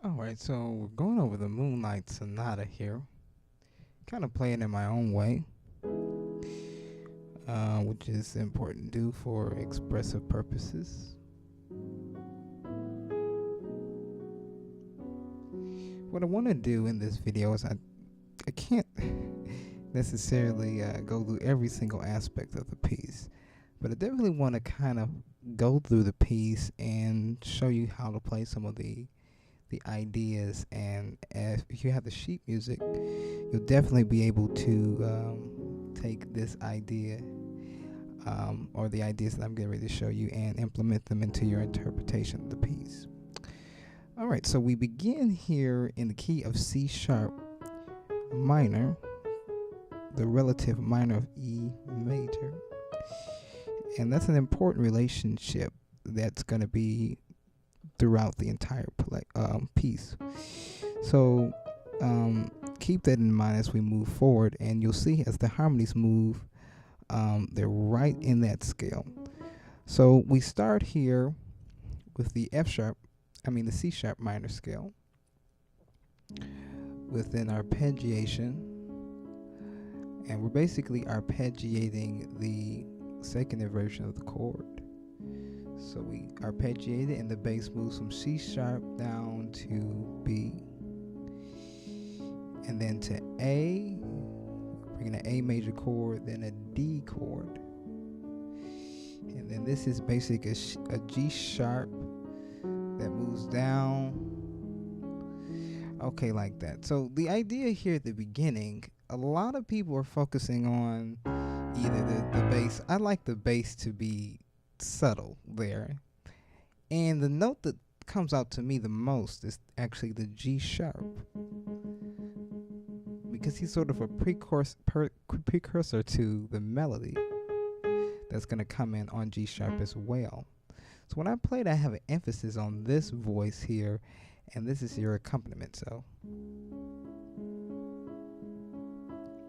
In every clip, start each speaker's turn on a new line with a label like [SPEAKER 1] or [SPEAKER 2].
[SPEAKER 1] Alright, so we're going over the Moonlight Sonata here. Kind of playing in my own way, which is important to do for expressive purposes. What I want to do in this video is I can't necessarily go through every single aspect of the piece, but I definitely want to kind of go through the piece and show you how to play some of the ideas. And if you have the sheet music, you'll definitely be able to take this idea or the ideas that I'm getting ready to show you and implement them into your interpretation of the piece. All right, so we begin here in the key of C sharp minor, the relative minor of E major. And that's an important relationship that's going to be throughout the entire piece. So keep that in mind as we move forward, and you'll see as the harmonies move, they're right in that scale. So we start here with the the C sharp minor scale with an arpeggiation, and we're basically arpeggiating the second inversion of the chord. So we arpeggiate it, and the bass moves from C sharp down to B, and then to A, bringing an A major chord, then a D chord, and then this is basically a G sharp that moves down. Okay, like that. So the idea here at the beginning, a lot of people are focusing on either the bass. I like the bass to be subtle there, and the note that comes out to me the most is actually the G sharp, because he's sort of a precursor to the melody that's going to come in on G sharp as well. So when I play it, I have an emphasis on this voice here, and this is your accompaniment. So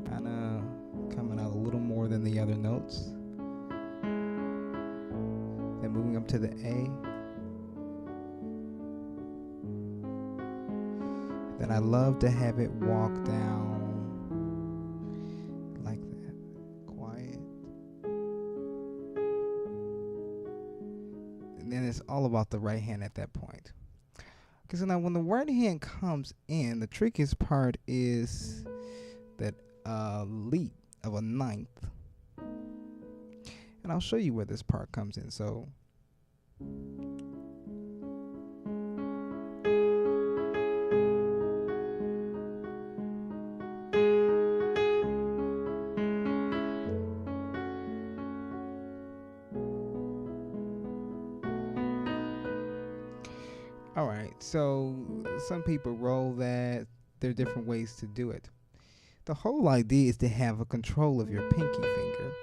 [SPEAKER 1] kind of coming out a little more than the other notes. Then moving up to the A. Then I love to have it walk down like that, quiet. And then it's all about the right hand at that point. Okay, so now when the right hand comes in, the trickiest part is that leap of a ninth. And I'll show you where this part comes in. So all right, so some people roll that. There are different ways to do it. The whole idea is to have a control of your pinky finger.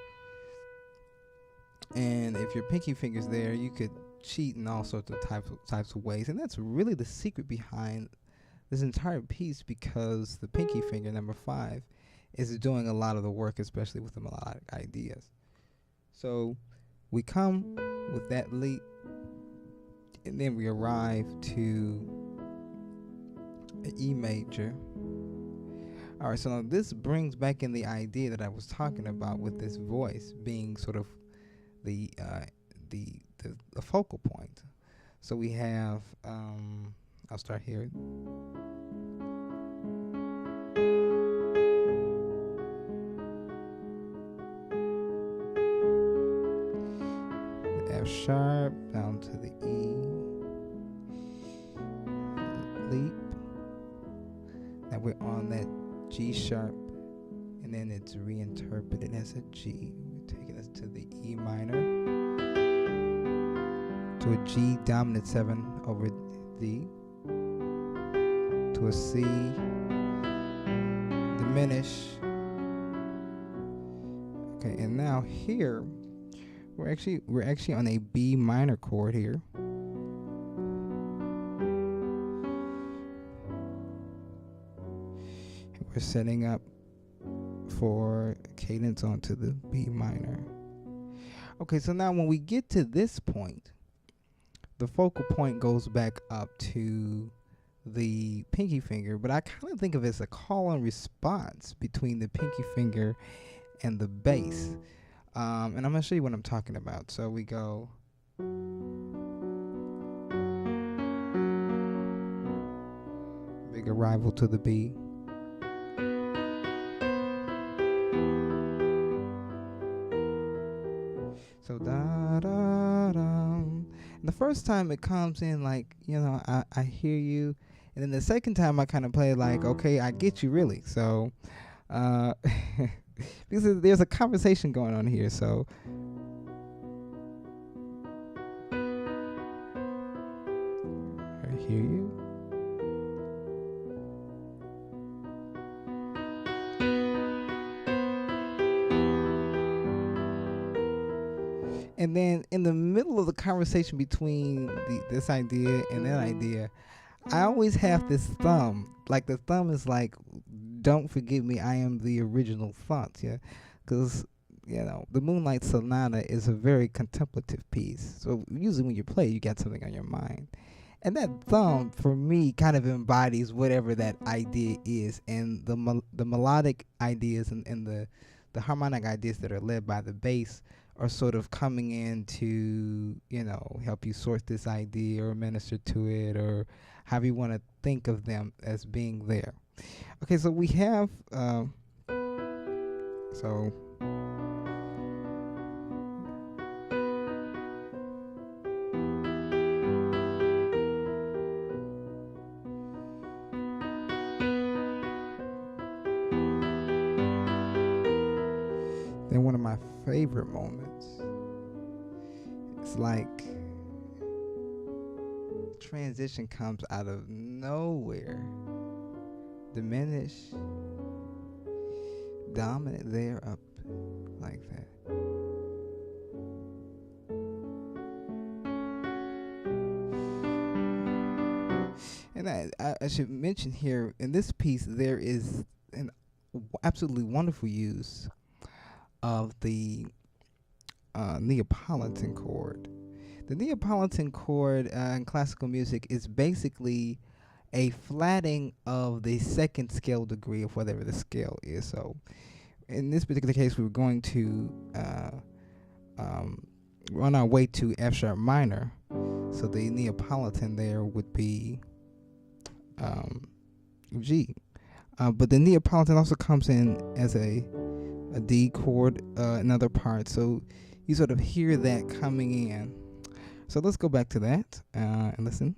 [SPEAKER 1] And if your pinky finger's there, you could cheat in all sorts of types of ways. And that's really the secret behind this entire piece, because the pinky finger, number 5, is doing a lot of the work, especially with the melodic ideas. So we come with that leap, and then we arrive to an E major. All right, so now this brings back in the idea that I was talking about with this voice being sort of the focal point. So we have I'll start here. The F sharp down to the E, leap. Now we're on that G sharp, and then it's reinterpreted as a G. We're taking us to the E minor, to a G dominant 7 over D, to a C diminish. Okay, and now here we're actually on a B minor chord here. We're setting up for cadence onto the B minor. Okay, so now when we get to this point, the focal point goes back up to the pinky finger, but I kind of think of it as a call and response between the pinky finger and the bass. And I'm going to show you what I'm talking about. So we go. Big arrival to the B. So da da da. The first time it comes in like, I hear you. And then the second time I kind of play like, okay, I get you really. So, because there's a conversation going on here. So, I hear you. And then in the middle of the conversation between this idea and that idea, I always have this thumb. Like the thumb is like, don't forget me, I am the original thought. Yeah, because the Moonlight Sonata is a very contemplative piece. So usually when you play, you got something on your mind. And that thumb, for me, kind of embodies whatever that idea is. And the melodic ideas and the harmonic ideas that are led by the bass are sort of coming in to, help you sort this idea or minister to it, or however you want to think of them as being there. Okay, so we have, then one of my favorite moments, it's like transition comes out of nowhere, diminish, dominant there, up like that. And I should mention here, in this piece there is an absolutely wonderful use of the Neapolitan chord. The Neapolitan chord in classical music is basically a flatting of the second scale degree of whatever the scale is. So in this particular case, we were going to on our way to F sharp minor. So the Neapolitan there would be G. But the Neapolitan also comes in as a D chord in other parts. So you sort of hear that coming in. So let's go back to that and listen.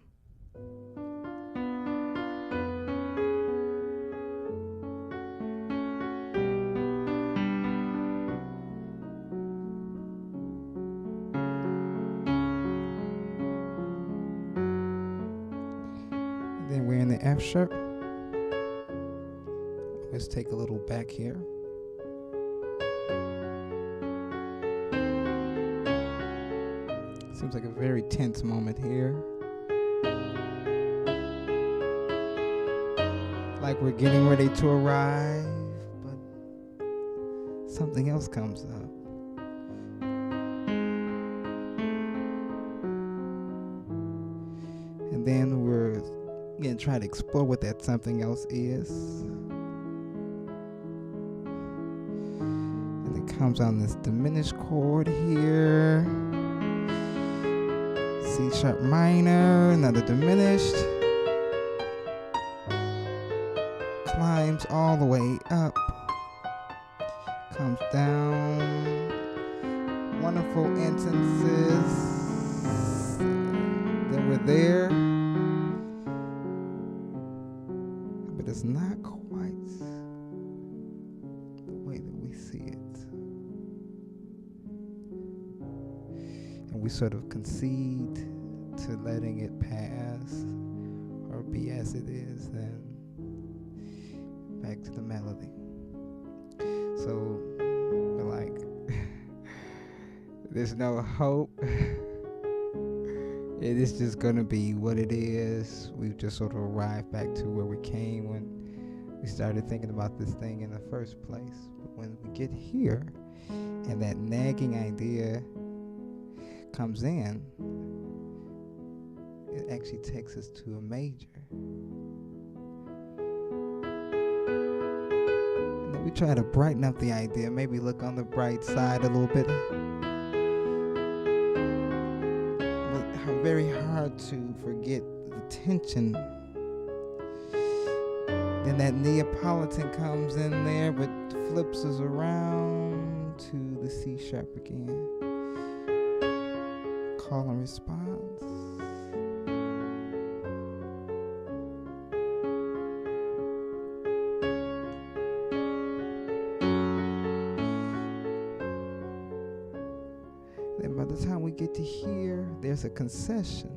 [SPEAKER 1] And then we're in the F sharp. Let's take a little back here. Seems like a very tense moment here. Like we're getting ready to arrive, but something else comes up. And then we're going to try to explore what that something else is. And it comes on this diminished chord here. C sharp minor, another diminished, climbs all the way up, comes down, wonderful instances, then we're there, but it's not quite the way that we see it. And we sort of concede to letting it pass or be as it is, then back to the melody. So we're like, there's no hope. It is just gonna be what it is. We've just sort of arrived back to where we came when we started thinking about this thing in the first place. But when we get here and that nagging idea comes in, it actually takes us to a major. And then we try to brighten up the idea, maybe look on the bright side a little bit. But very hard to forget the tension. Then that Neapolitan comes in there, but flips us around to the C sharp again. Call and response. Then by the time we get to here, there's a concession,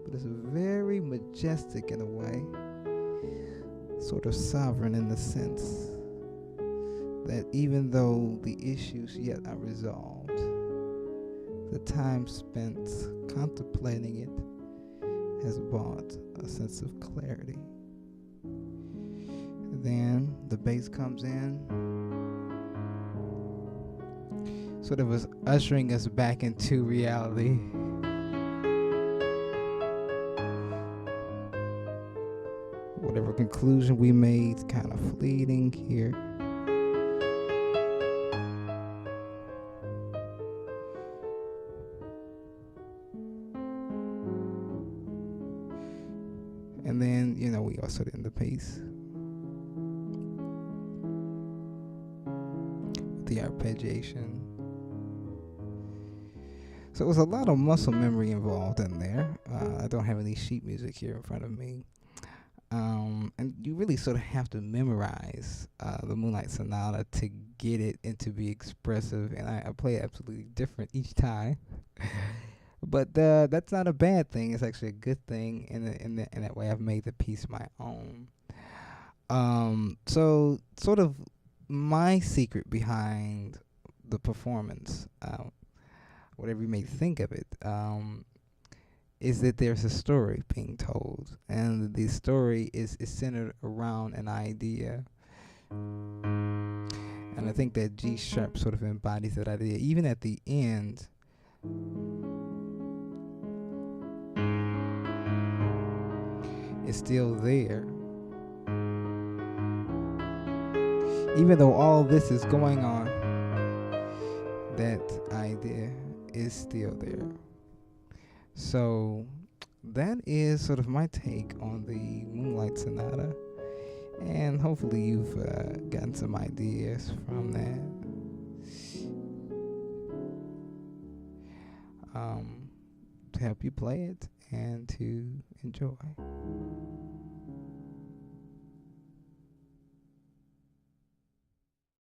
[SPEAKER 1] but it's very majestic in a way, sort of sovereign in the sense that even though the issues yet are resolved, the time spent contemplating it has brought a sense of clarity. Then the bass comes in, sort of was ushering us back into reality. Whatever conclusion we made, kind of fleeting here. And then, we also did the pace. The arpeggiation. So it was a lot of muscle memory involved in there. I don't have any sheet music here in front of me. And you really sort of have to memorize the Moonlight Sonata to get it and to be expressive. And I play it absolutely different each time. But that's not a bad thing. It's actually a good thing. In that way, I've made the piece my own. So sort of my secret behind the performance, whatever you may think of it, is that there's a story being told, and the story is centered around an idea. And I think that G sharp sort of embodies that idea. Even at the end, it's still there. Even though all this is going on, that idea is still there. So that is sort of my take on the Moonlight Sonata, and hopefully you've gotten some ideas from that. To help you play it and to enjoy.